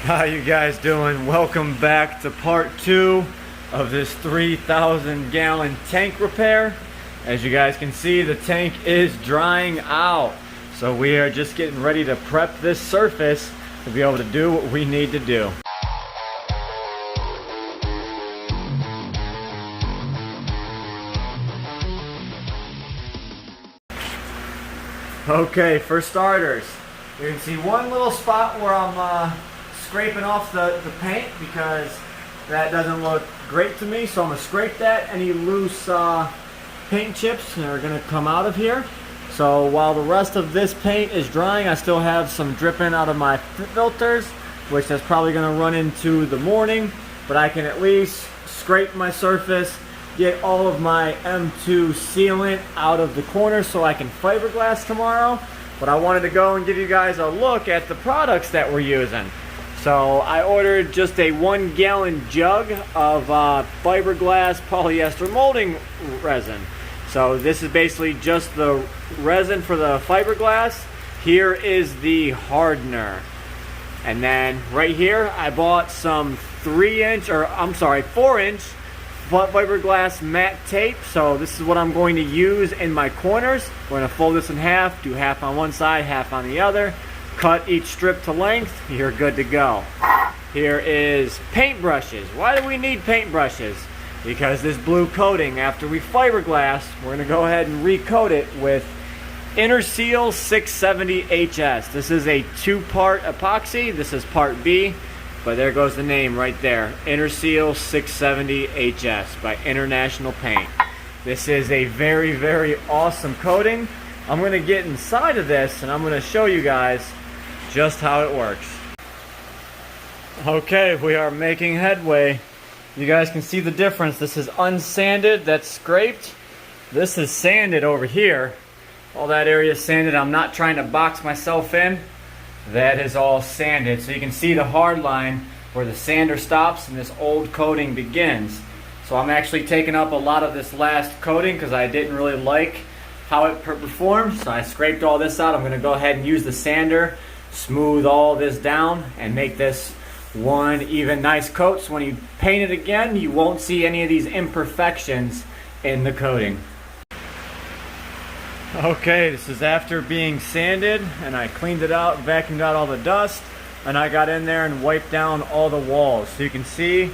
How you guys doing? Welcome back to part 2 of this 3,000 gallon tank repair. As you guys can see, the tank is drying out. So we are just getting ready to prep this surface to be able to do what we need to do. Okay, for starters, you can see one little spot where I'm scraping off the paint because that doesn't look great to me. So I'm going to scrape that. Any loose paint chips are going to come out of here. So while the rest of this paint is drying, I still have some dripping out of my filters, which that's probably going to run into the morning. But I can at least scrape my surface, get all of my M2 sealant out of the corner so I can fiberglass tomorrow. But I wanted to go and give you guys a look at the products that we're using. So I ordered just a 1 gallon jug of fiberglass polyester molding resin. So this is basically just the resin for the fiberglass. Here is the hardener. And then right here I bought some 4-inch fiberglass matte tape. So this is what I'm going to use in my corners. We're going to fold this in half, do half on one side, half on the other. Cut each strip to length, you're good to go. Here is paint brushes. Why do we need paint brushes? Because this blue coating, after we fiberglass, we're going to go ahead and recoat it with Interseal 670HS. This is a 2-part epoxy. This is part B. But there goes the name right there, Interseal 670HS by International Paint. This is a very, very awesome coating. I'm going to get inside of this and I'm going to show you guys just how it works. Okay, we are making headway. You guys can see the difference. This is unsanded, that's scraped. This is sanded over here. All that area is sanded. I'm not trying to box myself in. That is all sanded, so you can see the hard line where the sander stops and this old coating begins. So I'm actually taking up a lot of this last coating because I didn't really like how it performed. So I scraped all this out. I'm going to go ahead and use the sander, smooth all this down, and make this one even nice coat. So when you paint it again, you won't see any of these imperfections in the coating. Okay, this is after being sanded, and I cleaned it out, vacuumed out all the dust, and I got in there and wiped down all the walls. So you can see,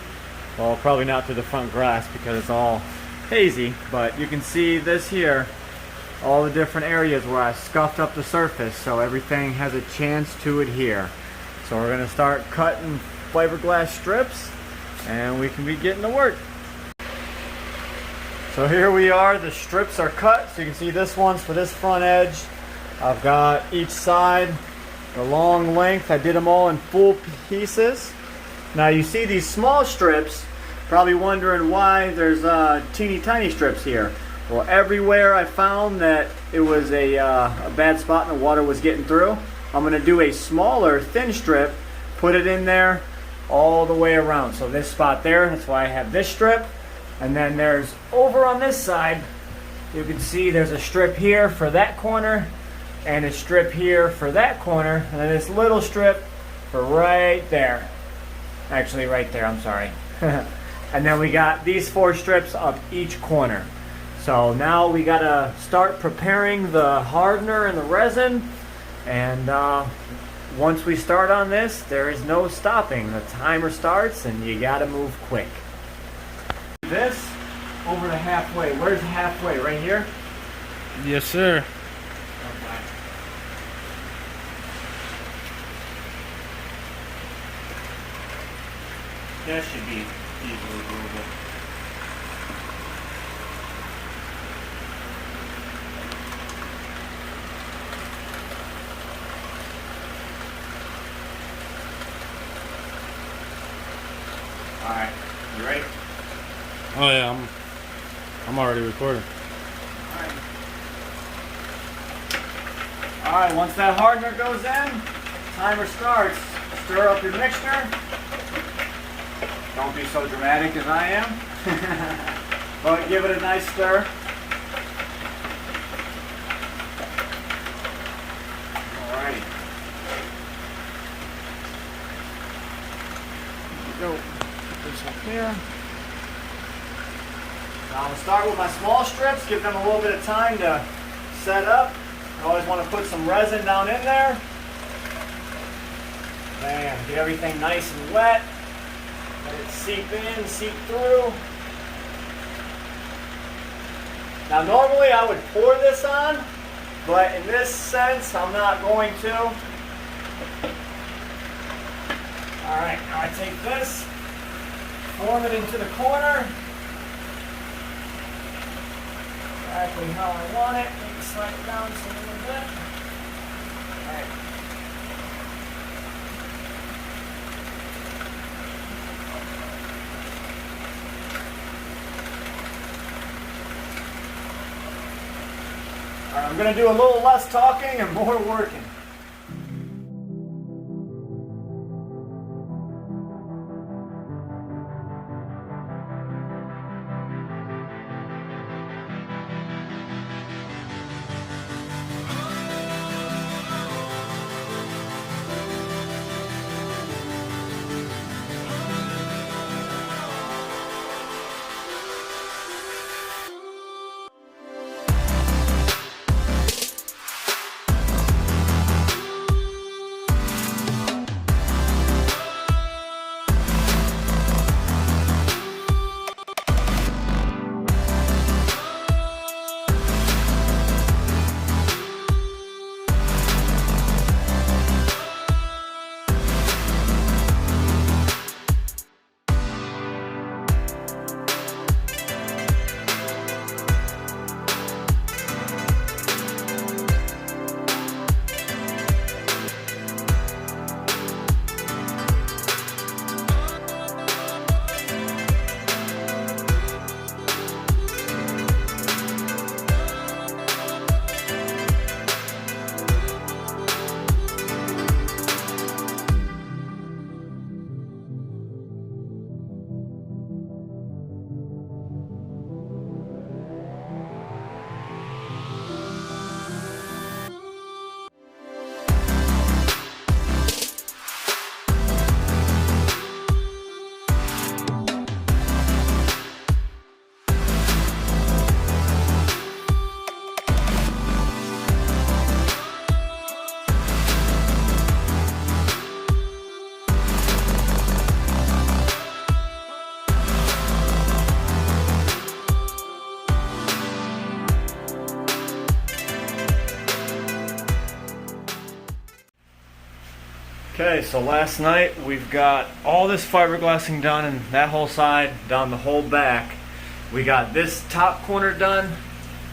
well, probably not through the front glass because it's all hazy, but you can see this here, all the different areas where I scuffed up the surface so everything has a chance to adhere. So we're going to start cutting fiberglass strips, and we can be getting to work. So here we are, the strips are cut. So you can see this one's for this front edge. I've got each side, the long length. I did them all in full pieces. Now you see these small strips, probably wondering why there's teeny tiny strips here. Well, everywhere I found that it was a bad spot and the water was getting through, I'm gonna do a smaller thin strip, put it in there all the way around. So this spot there, that's why I have this strip. And then there's over on this side, you can see there's a strip here for that corner and a strip here for that corner, and then this little strip for right there. Actually right there, I'm sorry. And then we got these 4 strips up each corner. So now we gotta start preparing the hardener and the resin, and once we start on this, there is no stopping. The timer starts and you gotta move quick. This over to halfway. Where's halfway? Right here? Yes, sir. Okay. That should be easily doable. Alright, you ready? Oh yeah, I'm already recording. Alright, once that hardener goes in, timer starts. Stir up your mixture. Don't be so dramatic as I am. But give it a nice stir. Alrighty. go. Put this up here. Now I'm going to start with my small strips, give them a little bit of time to set up. I always want to put some resin down in there. Bam, get everything nice and wet. Let it seep in, seep through. Now normally I would pour this on, but in this sense I'm not going to. Alright, now I take this, form it into the corner. Exactly how I want it. Maybe slide it down just a little bit. Alright. Alright, I'm going to do a little less talking and more working. Okay, so last night we've got all this fiberglassing done and that whole side, down the whole back. We got this top corner done,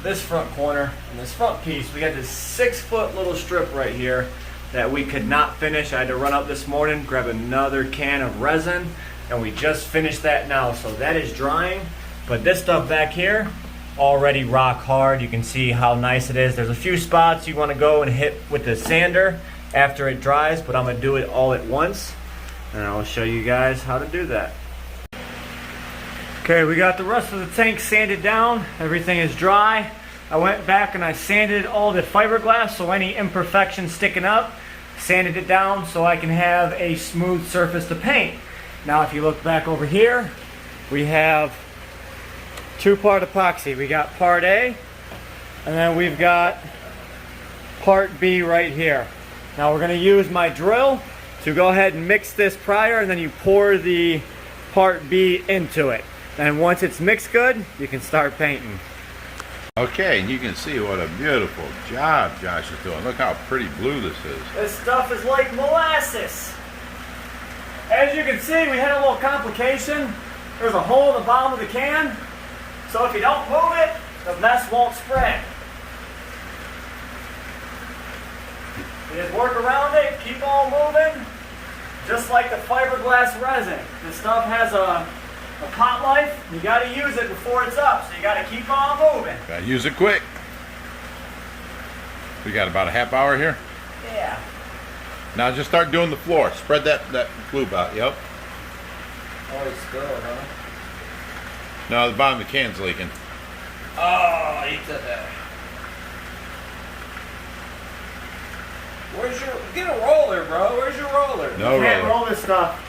this front corner, and this front piece. We got this 6-foot little strip right here that we could not finish. I had to run up this morning, grab another can of resin, and we just finished that now. So that is drying, but this stuff back here, already rock hard. You can see how nice it is. There's a few spots you want to go and hit with the sander after it dries, but I'm going to do it all at once, and I'll show you guys how to do that. Okay, we got the rest of the tank sanded down. Everything is dry. I went back and I sanded all the fiberglass, so any imperfections sticking up, sanded it down so I can have a smooth surface to paint. Now if you look back over here, we have 2-part epoxy. We got part A, and then we've got part B right here. Now we're going to use my drill to go ahead and mix this prior, and then you pour the part B into it. And once it's mixed good, you can start painting. Okay, and you can see what a beautiful job Josh is doing. Look how pretty blue this is. This stuff is like molasses. As you can see, we had a little complication. There's a hole in the bottom of the can, so if you don't move it, the mess won't spread. You just work around it, keep on moving, just like the fiberglass resin. This stuff has a pot life. You got to use it before it's up, so you got to keep on moving. Gotta use it quick. We got about a half hour here. Yeah. Now just start doing the floor. Spread that glue out. Yep. Oh, it's good, huh? No, the bottom of the can's leaking. Oh, he did that. Where's your... Get a roller, bro. Where's your roller? No you can't roller. roll this stuff.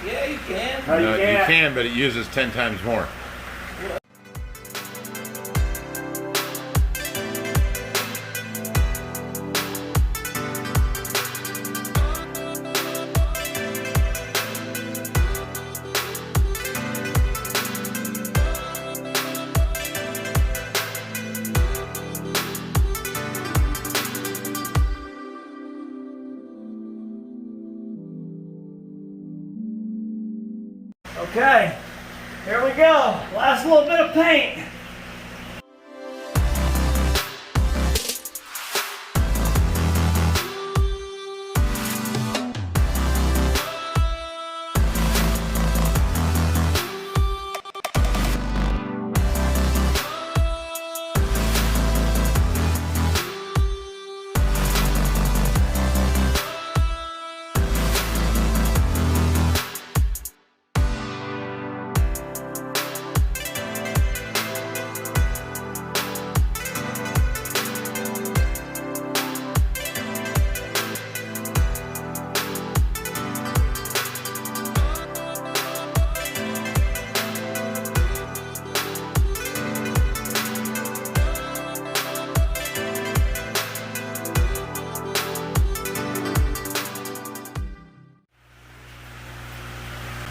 Yeah, you can. No, you You can't. can, but it uses 10 times more. Okay, here we go. Last little bit of paint.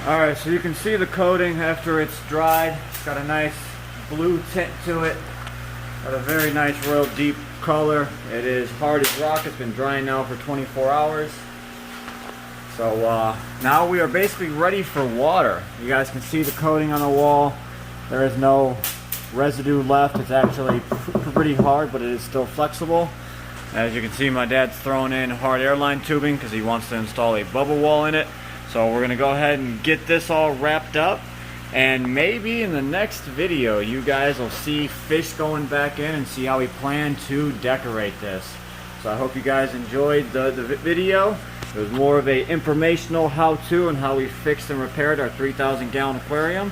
Alright, so you can see the coating after it's dried. It's got a nice blue tint to it. Got a very nice real deep color. It is hard as rock. It's been drying now for 24 hours. So now we are basically ready for water. You guys can see the coating on the wall. There is no residue left. It's actually pretty hard, but it is still flexible. As you can see, my dad's throwing in hard airline tubing because he wants to install a bubble wall in it. So we're gonna go ahead and get this all wrapped up, and maybe in the next video you guys will see fish going back in and see how we plan to decorate this. So I hope you guys enjoyed the video. It was more of a informational how-to on how we fixed and repaired our 3,000 gallon aquarium.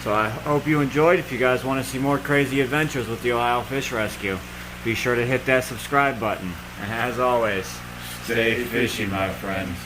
So I hope you enjoyed. If you guys want to see more crazy adventures with the Ohio Fish Rescue, be sure to hit that subscribe button. And as always, stay fishy, my friends.